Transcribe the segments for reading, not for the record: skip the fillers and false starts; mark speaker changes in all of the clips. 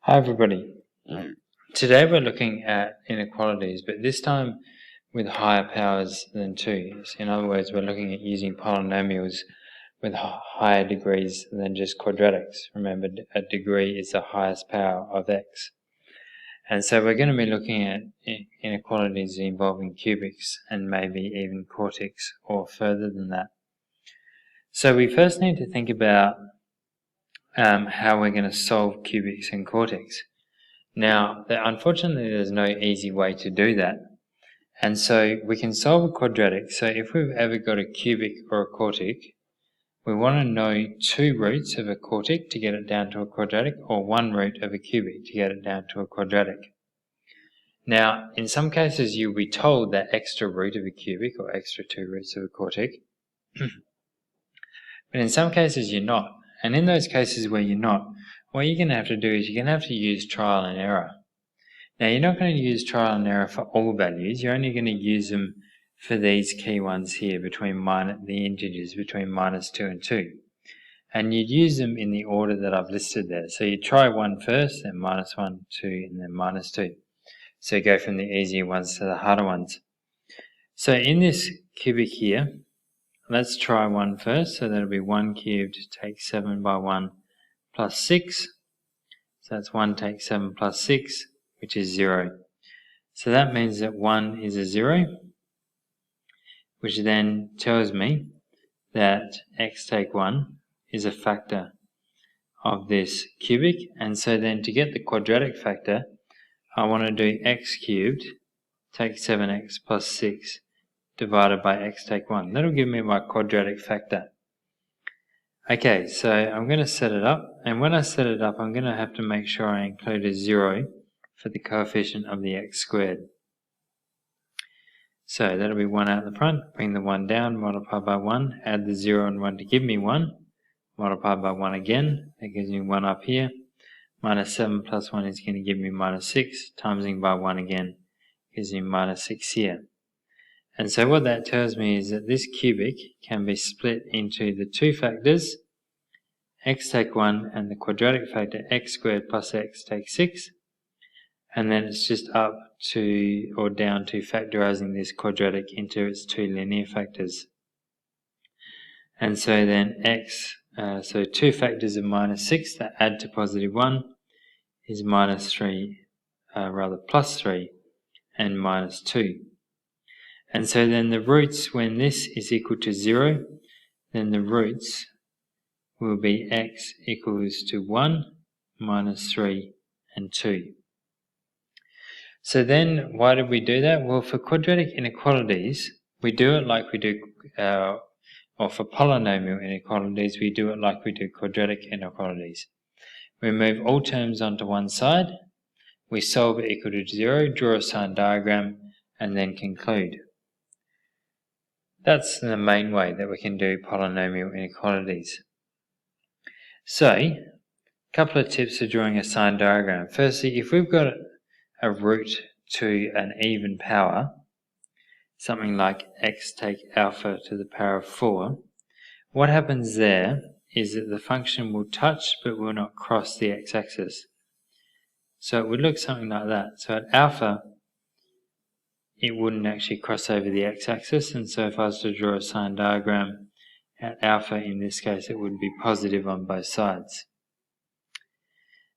Speaker 1: Hi everybody. Today we're looking at inequalities, but this time with higher powers than 2. In other words, we're looking at using polynomials with higher degrees than just quadratics. Remember, a degree is the highest power of x. And so we're going to be looking at inequalities involving cubics and maybe even quartics or further than that. So we first need to think about how we're going to solve cubics and quartics. Now, unfortunately, there's no easy way to do that. And so we can solve a quadratic. So if we've ever got a cubic or a quartic, we want to know 2 roots of a quartic to get it down to a quadratic, or 1 root of a cubic to get it down to a quadratic. Now, in some cases, you'll be told that extra root of a cubic or extra 2 roots of a quartic. But in some cases, you're not. And in those cases where you're not, what you're going to have to do is you're going to have to use trial and error. Now, you're not going to use trial and error for all values. You're only going to use them for these key ones here, between the integers between -2 and 2. And you'd use them in the order that I've listed there. So you try 1 first, then -1, 2, and then -2. So you go from the easier ones to the harder ones. So in this cubic here, let's try 1 first. So that'll be 1 cubed take 7 by 1 plus 6. So that's 1 take 7 plus 6, which is 0. So that means that 1 is a 0, which then tells me that x take 1 is a factor of this cubic. And so then to get the quadratic factor, I want to do x cubed take 7x plus 6 divided by x take 1. That'll give me my quadratic factor. Okay, so I'm going to set it up, and when I set it up, I'm going to have to make sure I include a 0 for the coefficient of the x squared. So that'll be 1 out the front, bring the 1 down, multiply by 1, add the 0 and 1 to give me 1, multiply by 1 again, that gives me 1 up here, -7 plus 1 is going to give me -6, timesing by 1 again, gives me -6 here. And so what that tells me is that this cubic can be split into the 2 factors, x take 1, and the quadratic factor x squared plus x take 6. And then it's just up to or down to factorizing this quadratic into its 2 linear factors. And so then so 2 factors of -6 that add to +1 is plus 3 and -2. And so then the roots, when this is equal to 0, then the roots will be x equals to 1, -3, and 2. So then why did we do that? Well, for quadratic inequalities, we do it like we do, or for polynomial inequalities, we do it like we do quadratic inequalities. We move all terms onto one side, we solve it equal to 0, draw a Sine diagram, and then conclude. That's the main way that we can do polynomial inequalities. So, a couple of tips for drawing a Sine diagram. Firstly, if we've got a root to an even power, something like x take alpha to the power of 4, what happens there is that the function will touch but will not cross the x-axis. So it would look something like that. So at alpha, it wouldn't actually cross over the x-axis, and so if I was to draw a Sine diagram at alpha, in this case, it would be positive on both sides.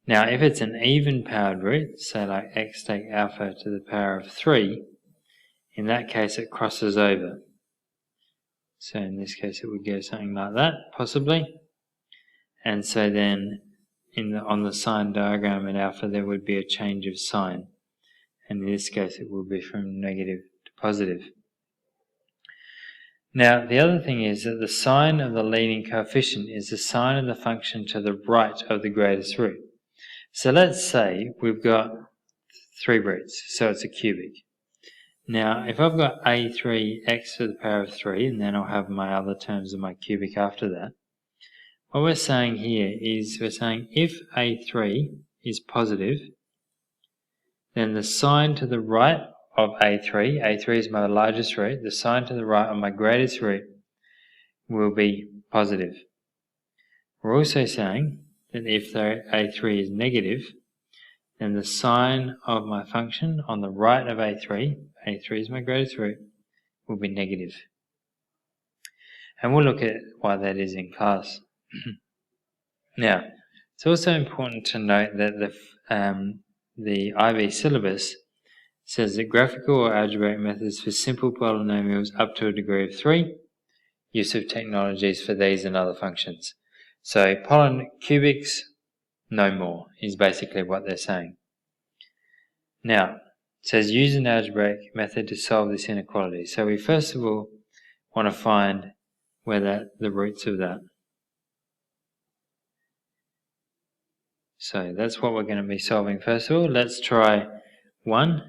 Speaker 1: Now, if it's an even-powered root, say like x take alpha to the power of 3, in that case it crosses over. So in this case it would go something like that, possibly. And so then on the Sine diagram at alpha there would be a change of sign. And in this case it will be from negative to positive. Now, the other thing is that the sign of the leading coefficient is the sign of the function to the right of the greatest root. So let's say we've got 3 roots, so it's a cubic. Now, if I've got a3x to the power of 3, and then I'll have my other terms of my cubic after that, what we're saying here is we're saying if a3 is positive, then the sign to the right of a3 is my largest root, the sign to the right of my greatest root will be positive. We're also saying that if a3 is negative, then the sign of my function on the right of A3 is my greatest root, will be negative. And we'll look at why that is in class. Now, it's also important to note that the IB syllabus says that graphical or algebraic methods for simple polynomials up to a degree of 3, use of technologies for these and other functions. So cubics, no more, is basically what they're saying. Now, it says use an algebraic method to solve this inequality. So we first of all want to find where the roots of that. So that's what we're going to be solving first of all. Let's try 1.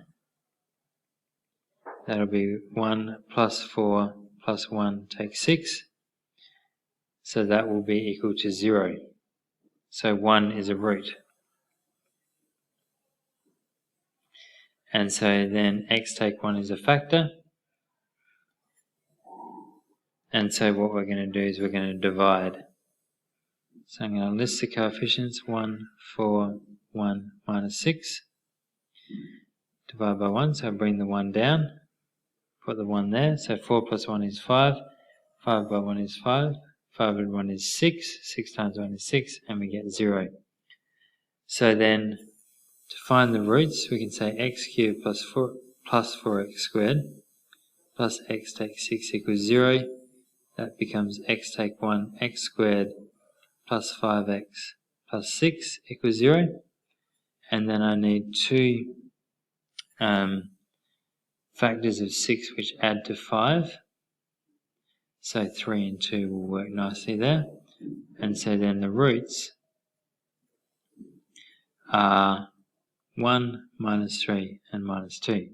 Speaker 1: That'll be 1 plus 4 plus 1 takes 6. So that will be equal to 0. So 1 is a root. And so then x take 1 is a factor. And so what we're going to do is we're going to divide. So I'm going to list the coefficients 1, 4, 1, minus 6. Divide by 1, so I bring the 1 down. Put the 1 there. So 4 plus 1 is 5. 5 by 1 is 5. 5 by 1 is 6. 6 times 1 is 6. And we get 0. So then, to find the roots, we can say x cubed plus 4x squared plus x take 6 equals 0. That becomes x take 1 x squared plus 5x plus 6 equals 0. And then I need 2 factors of 6 which add to 5. So 3 and 2 will work nicely there. And so then the roots are 1, minus 3, and minus 2.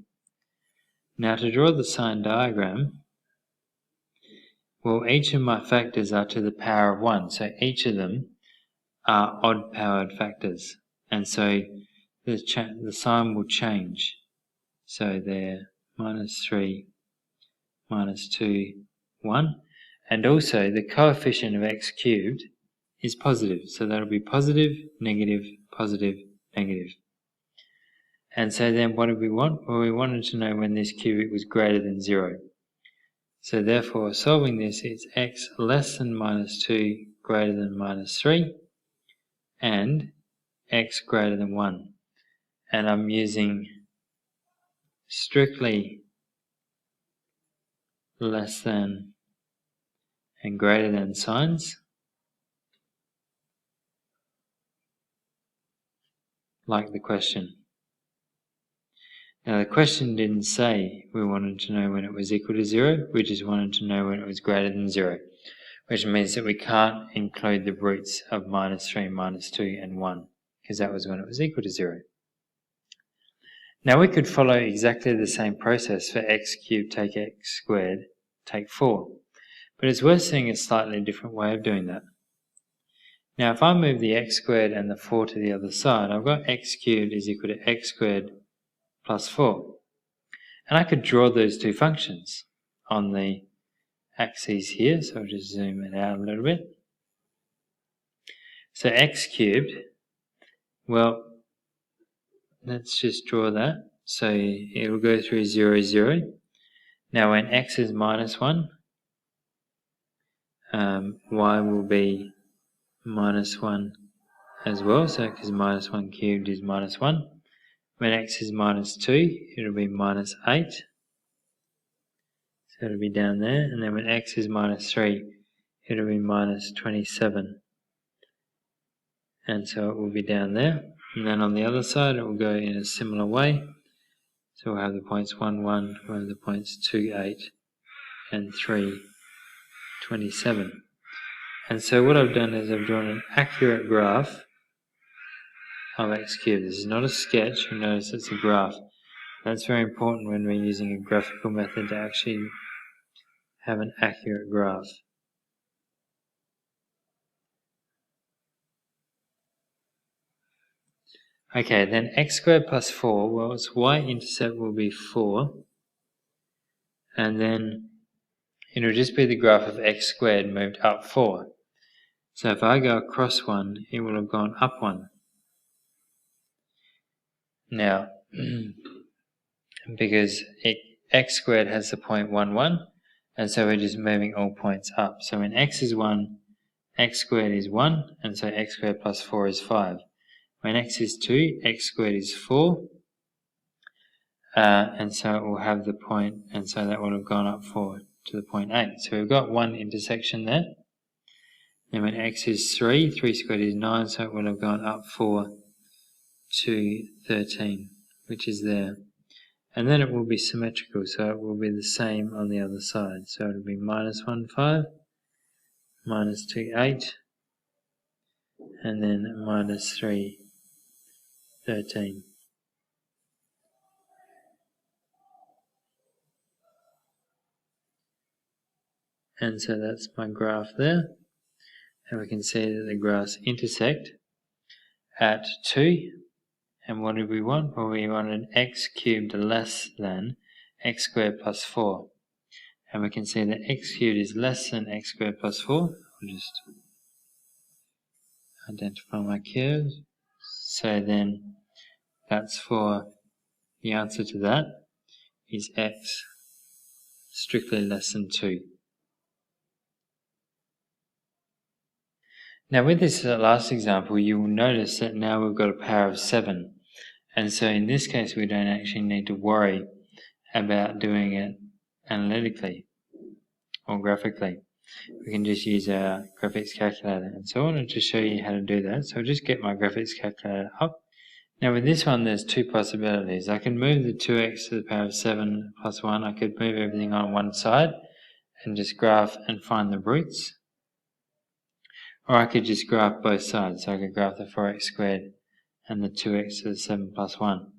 Speaker 1: Now to draw the Sine diagram, well, each of my factors are to the power of 1. So each of them are odd-powered factors. And so the sign will change. So they're minus 3, minus 2, 1. And also the coefficient of x cubed is positive. So that'll be positive, negative, positive, negative. And so then what did we want? Well, we wanted to know when this cubic was greater than 0. So therefore, solving this, it's x less than minus 2 greater than minus 3 and x greater than 1. And I'm using strictly less than and greater than signs, like the question. Now the question didn't say we wanted to know when it was equal to 0, we just wanted to know when it was greater than 0, which means that we can't include the roots of minus 3, minus 2 and 1, because that was when it was equal to 0. Now we could follow exactly the same process for x cubed take x squared take 4, but it's worth seeing a slightly different way of doing that. Now if I move the x squared and the 4 to the other side, I've got x cubed is equal to x squared plus 4. And I could draw those two functions on the axes here, so I'll just zoom it out a little bit. So x cubed, well, let's just draw that. So it will go through 0, 0. Now when x is minus 1, y will be minus 1 as well, so because minus 1 cubed is minus 1. When x is minus 2, it'll be minus 8. So it'll be down there. And then when x is minus 3, it'll be minus 27. And so it will be down there. And then on the other side, it will go in a similar way. So we'll have the points 1, 1, we'll have the points 2, 8, and 3, 27. And so what I've done is I've drawn an accurate graph of x cubed. This is not a sketch, you'll notice it's a graph. That's very important when we're using a graphical method to actually have an accurate graph. Okay, then x squared plus 4, well, its y-intercept will be 4. And then it'll just be the graph of x squared moved up 4. So if I go across 1, it will have gone up 1. Now, because x squared has the point 1, 1, and so we're just moving all points up. So when x is 1, x squared is 1, and so x squared plus 4 is 5. When x is 2, x squared is 4, and so it will have the point, and so that would have gone up 4 to the point 8. So we've got one intersection there. And when x is 3, 3 squared is 9, so it would have gone up 4 to 13, which is there. And then it will be symmetrical, so it will be the same on the other side. So it will be minus 1, 5, minus 2, 8, and then minus 3, 13. And so that's my graph there. And we can see that the graphs intersect at 2. And what did we want? Well, we wanted x cubed less than x squared plus 4. And we can see that x cubed is less than x squared plus 4. I'll just identify my curves. So then that's for the answer to that is x strictly less than 2. Now with this last example, you will notice that now we've got a power of 7. And so in this case, we don't actually need to worry about doing it analytically or graphically. We can just use our graphics calculator. And so I wanted to show you how to do that. So I'll just get my graphics calculator up. Now with this one, there's two possibilities. I can move the 2x to the power of 7 plus 1. I could move everything on one side and just graph and find the roots. Or I could just graph both sides. So I could graph the 4x squared and the 2x to the 7 plus 1.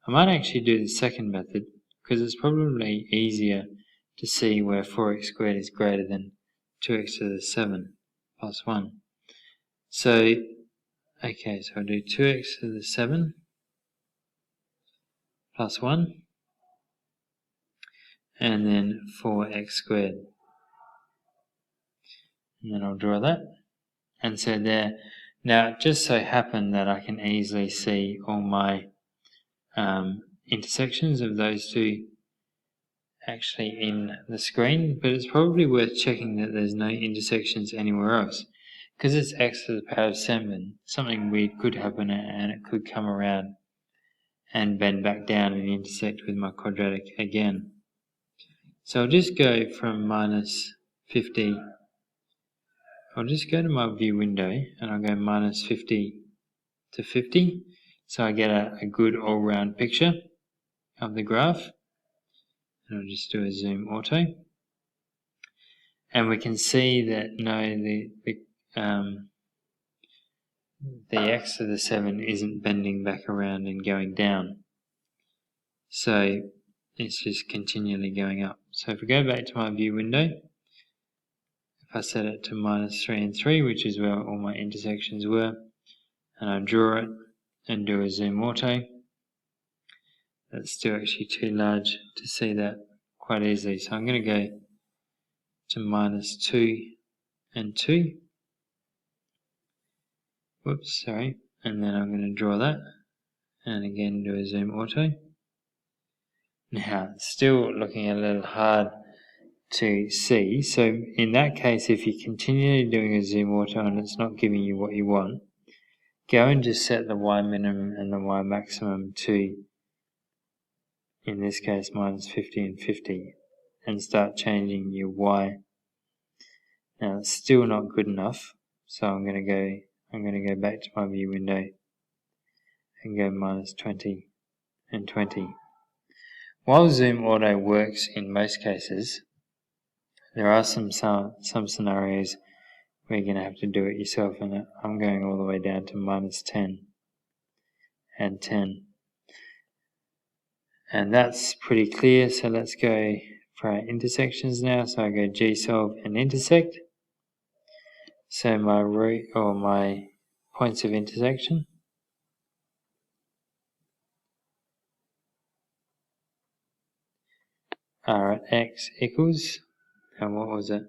Speaker 1: I might actually do the second method because it's probably easier to see where 4x squared is greater than 2x to the 7 plus 1. So, okay, so I'll do 2x to the 7 plus 1 and then 4x squared. And then I'll draw that. And so there, now it just so happened that I can easily see all my intersections of those two actually in the screen, but it's probably worth checking that there's no intersections anywhere else. Because it's x to the power of 7, something weird could happen and it could come around and bend back down and intersect with my quadratic again. So I'll just go from minus 50. I'll just go to my view window and I'll go minus 50 to 50. So I get a good all-round picture of the graph. And I'll just do a zoom auto. And we can see that no, the x to the 7 isn't bending back around and going down. So it's just continually going up. So if we go back to my view window, if I set it to minus 3 and 3, which is where all my intersections were, and I draw it and do a zoom auto, that's still actually too large to see that quite easily. So I'm going to go to minus 2 and 2. Whoops, sorry. And then I'm going to draw that and again do a zoom auto. Now, it's still looking a little hard to see. So in that case, if you're continually doing a zoom auto and it's not giving you what you want, go and just set the y minimum and the y maximum to, in this case, minus 50 and 50, and start changing your y. Now it's still not good enough, so I'm going to go back to my view window and go minus 20 and 20. While zoom auto works in most cases, there are some scenarios where you're going to have to do it yourself, and I'm going all the way down to minus 10 and 10. And that's pretty clear, so let's go for our intersections now. So I go G-solve and intersect. So my root or my points of intersection are at x equals, and what was it?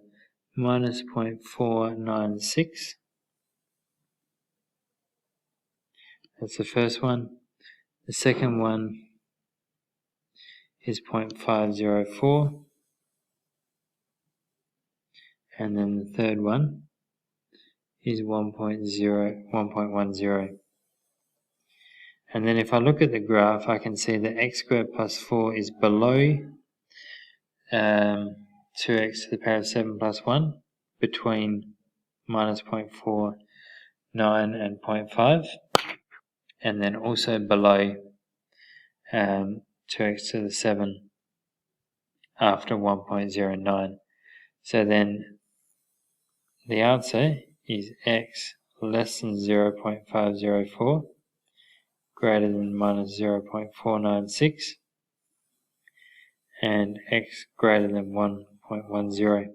Speaker 1: Minus 0.496. That's the first one. The second one is 0.504. And then the third one is 1.10. And then if I look at the graph, I can see that x squared plus 4 is below 2x to the power of 7 plus 1, between minus 0.49 and 0.5, and then also below 2x to the 7 after 1.09. So then the answer is x less than 0.504, greater than minus 0.496, and x greater than 1.10.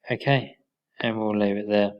Speaker 1: Okay, and we'll leave it there.